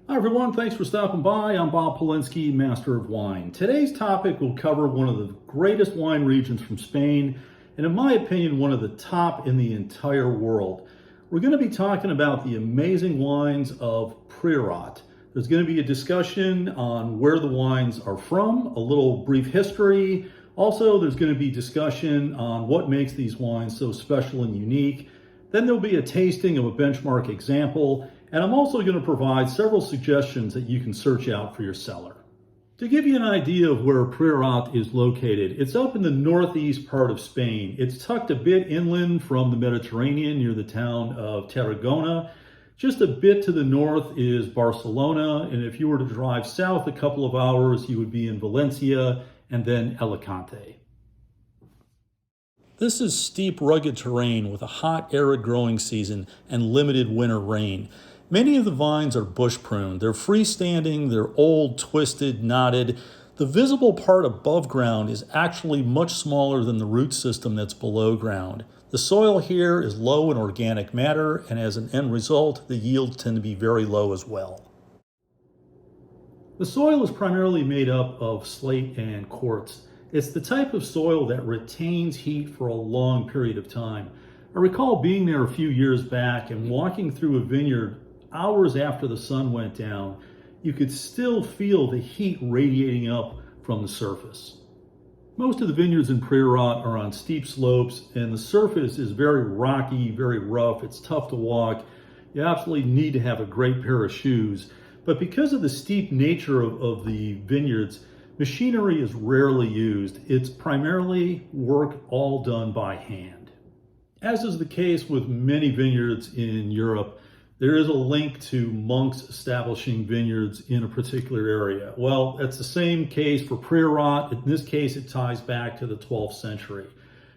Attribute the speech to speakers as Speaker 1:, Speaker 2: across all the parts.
Speaker 1: Hi everyone, thanks for stopping by. I'm Paulinski Master of Wine. Today's topic will cover one of the greatest wine regions from Spain, and in my opinion, one of the top in the entire world. We're going to be talking about the amazing wines of Priorat. There's going to be a discussion on where the wines are from, a little brief history. Also, there's going to be discussion on what makes these wines so special and unique. Then there'll be a tasting of a benchmark example, and I'm also going to provide several suggestions that you can search out for your cellar. To give you an idea of where Priorat is located, it's up in the northeast part of Spain. It's tucked a bit inland from the Mediterranean near the town of Tarragona. Just a bit to the north is Barcelona, and if you were to drive south a couple of hours, you would be in Valencia and then Alicante. This is steep, rugged terrain with a hot, arid growing season and limited winter rain. Many of the vines are bush pruned. They're freestanding, they're old, twisted, knotted. The visible part above ground is actually much smaller than the root system that's below ground. The soil here is low in organic matter, and as an end result, the yields tend to be very low as well. The soil is primarily made up of slate and quartz. It's the type of soil that retains heat for a long period of time. I recall being there a few years back and walking through a vineyard hours after the sun went down. You could still feel the heat radiating up from the surface. Most of the vineyards in Priorat are on steep slopes, and the surface is very rocky, very rough. It's tough to walk. You absolutely need to have a great pair of shoes. But because of the steep nature of the vineyards, machinery is rarely used. It's primarily work all done by hand. As is the case with many vineyards in Europe, there is a link to monks establishing vineyards in a particular area. Well, it's the same case for Priorat. In this case, it ties back to the 12th century.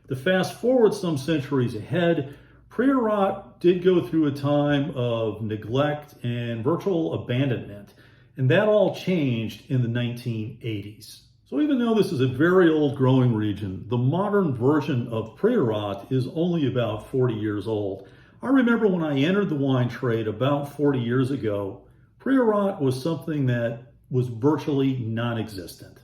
Speaker 1: To fast forward some centuries ahead, Priorat did go through a time of neglect and virtual abandonment, and that all changed in the 1980s. So even though this is a very old growing region, the modern version of Priorat is only about 40 years old. I remember when I entered the wine trade about 40 years ago, Priorat was something that was virtually non-existent.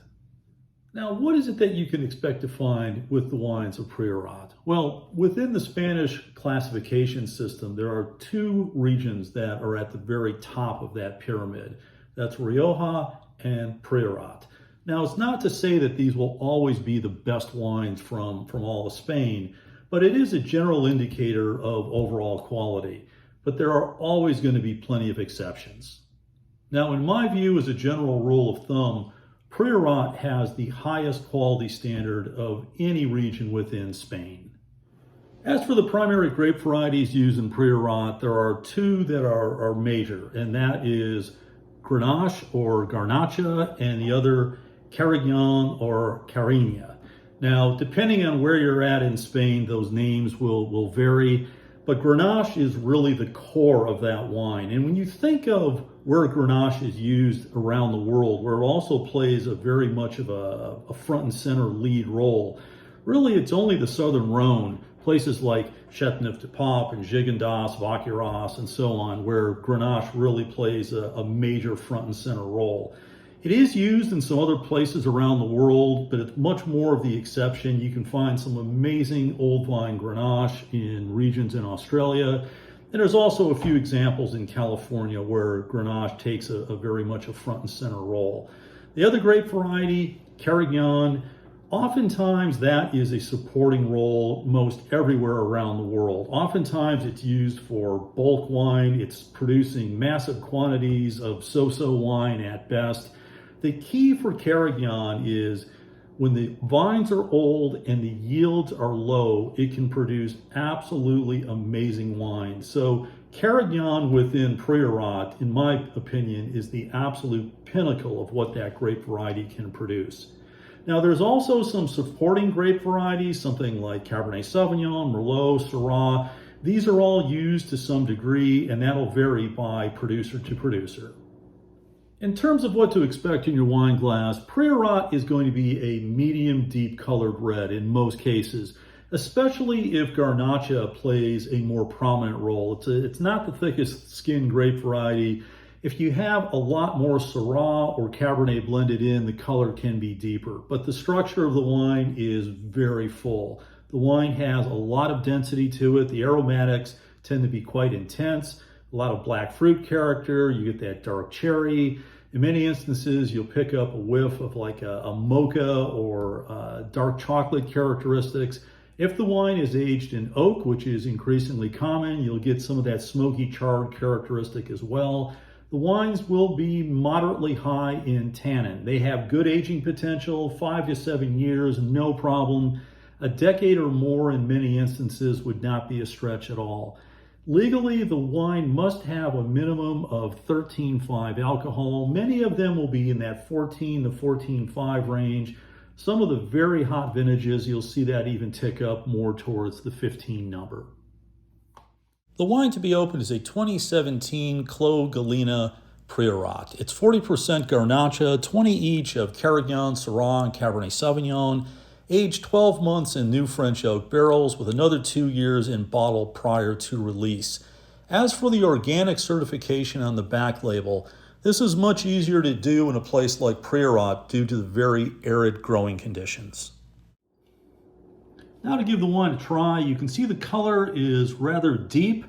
Speaker 1: Now, what is it that you can expect to find with the wines of Priorat? Well, within the Spanish classification system, there are two regions that are at the very top of that pyramid. That's Rioja and Priorat. Now, it's not to say that these will always be the best wines from all of Spain, but it is a general indicator of overall quality. But there are always going to be plenty of exceptions. Now, in my view, as a general rule of thumb, Priorat has the highest quality standard of any region within Spain. As for the primary grape varieties used in Priorat, there are two that are major, and that is Grenache or Garnacha, and the other Carignan or Carignan. Now, depending on where you're at in Spain, those names will vary, but Grenache is really the core of that wine. And when you think of where Grenache is used around the world, where it also plays a very much of a front and center lead role, really it's only the southern Rhone, places like Châteauneuf-du-Pape and Gigondas, Vacqueyras, and so on, where Grenache really plays a major front and center role. It is used in some other places around the world, but it's much more of the exception. You can find some amazing old vine Grenache in regions in Australia. And there's also a few examples in California where Grenache takes a very much a front and center role. The other grape variety, Carignan, oftentimes that is a supporting role most everywhere around the world. Oftentimes it's used for bulk wine. It's producing massive quantities of so-so wine at best. The key for Carignan is when the vines are old and the yields are low, it can produce absolutely amazing wine. So Carignan within Priorat, in my opinion, is the absolute pinnacle of what that grape variety can produce. Now, there's also some supporting grape varieties, something like Cabernet Sauvignon, Merlot, Syrah. These are all used to some degree, and that'll vary by producer to producer. In terms of what to expect in your wine glass, Priorat is going to be a medium deep colored red in most cases, especially if Garnacha plays a more prominent role. It's not the thickest skinned grape variety. If you have a lot more Syrah or Cabernet blended in, the color can be deeper, but the structure of the wine is very full. The wine has a lot of density to it. The aromatics tend to be quite intense, a lot of black fruit character. You get that dark cherry. In many instances, you'll pick up a whiff of like a mocha or dark chocolate characteristics. If the wine is aged in oak, which is increasingly common, you'll get some of that smoky charred characteristic as well. The wines will be moderately high in tannin. They have good aging potential, 5 to 7 years, no problem. A decade or more in many instances would not be a stretch at all. Legally, the wine must have a minimum of 13.5 alcohol. Many of them will be in that 14 to 14.5 range. Some of the very hot vintages, you'll see that even tick up more towards the 15 number. The wine to be opened is a 2017 Clos Galena Priorat. It's 40% Garnacha, 20 each of Carignan, Syrah, and Cabernet Sauvignon, aged 12 months in new French oak barrels with another 2 years in bottle prior to release. As for the organic certification on the back label, this is much easier to do in a place like Priorat due to the very arid growing conditions. Now to give the wine a try, you can see the color is rather deep.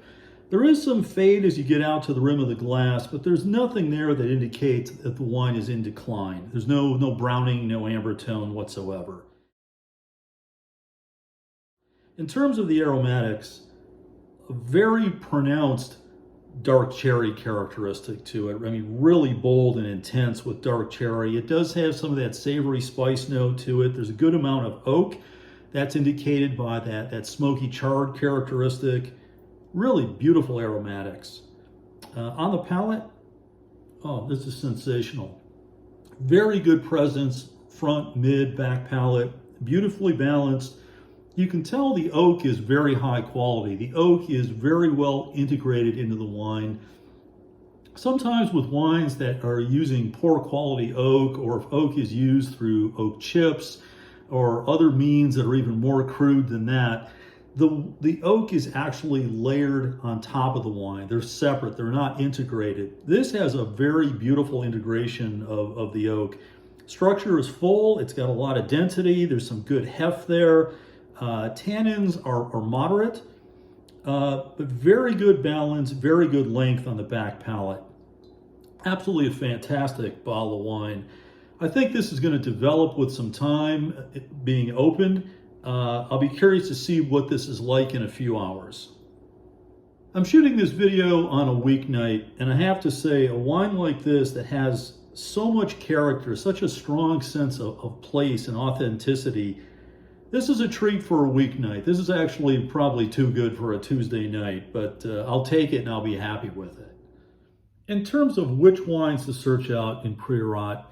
Speaker 1: There is some fade as you get out to the rim of the glass, but there's nothing there that indicates that the wine is in decline. There's no browning, no amber tone whatsoever. In terms of the aromatics, a very pronounced dark cherry characteristic to it. I mean, really bold and intense with dark cherry. It does have some of that savory spice note to it. There's a good amount of oak. That's indicated by that smoky charred characteristic. Really beautiful aromatics. On the palate, oh, this is sensational. Very good presence, front, mid, back palate, beautifully balanced. You can tell the oak is very high quality. The oak is very well integrated into the wine. Sometimes with wines that are using poor quality oak, or if oak is used through oak chips or other means that are even more crude than that, the oak is actually layered on top of the wine. They're separate, they're not integrated. This has a very beautiful integration of the oak. Structure is full, it's got a lot of density, there's some good heft there. Tannins are moderate, but very good balance, very good length on the back palate. Absolutely a fantastic bottle of wine. I think this is going to develop with some time being opened. I'll be curious to see what this is like in a few hours. I'm shooting this video on a weeknight, and I have to say, a wine like this that has so much character, such a strong sense of place and authenticity, this is a treat for a weeknight. This is actually probably too good for a Tuesday night, but I'll take it and I'll be happy with it. In terms of which wines to search out in Priorat,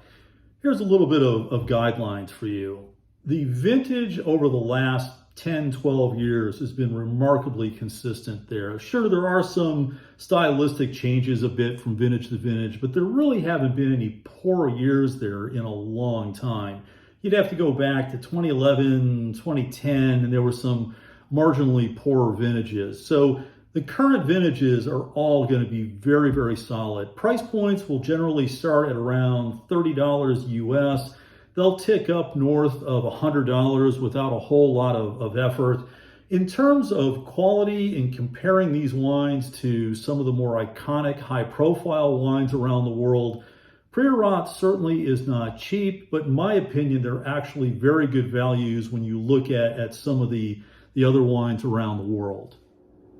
Speaker 1: here's a little bit of guidelines for you. The vintage over the last 10, 12 years has been remarkably consistent there. Sure, there are some stylistic changes a bit from vintage to vintage, but there really haven't been any poor years there in a long time. You'd have to go back to 2011, 2010, and there were some marginally poorer vintages. So the current vintages are all going to be very, very solid. Price points will generally start at around $30 US. They'll tick up north of $100 without a whole lot of effort. In terms of quality and comparing these wines to some of the more iconic, high-profile wines around the world, Priorat certainly is not cheap, but in my opinion, they're actually very good values when you look at some of the other wines around the world.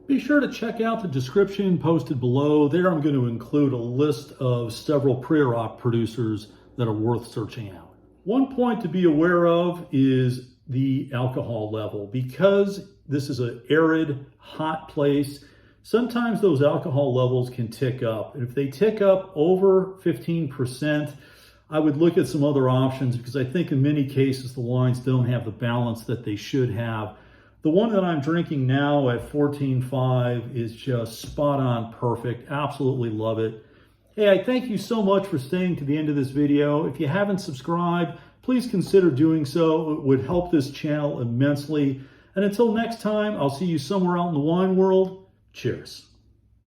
Speaker 1: Be sure to check out the description posted below. There I'm going to include a list of several Priorat producers that are worth searching out. One point to be aware of is the alcohol level. Because this is an arid, hot place, sometimes those alcohol levels can tick up. And if they tick up over 15%, I would look at some other options, because I think in many cases the wines don't have the balance that they should have. The one that I'm drinking now at 14.5 is just spot on perfect. Absolutely love it. Hey, I thank you so much for staying to the end of this video. If you haven't subscribed, please consider doing so. It would help this channel immensely. And until next time, I'll see you somewhere out in the wine world. Cheers.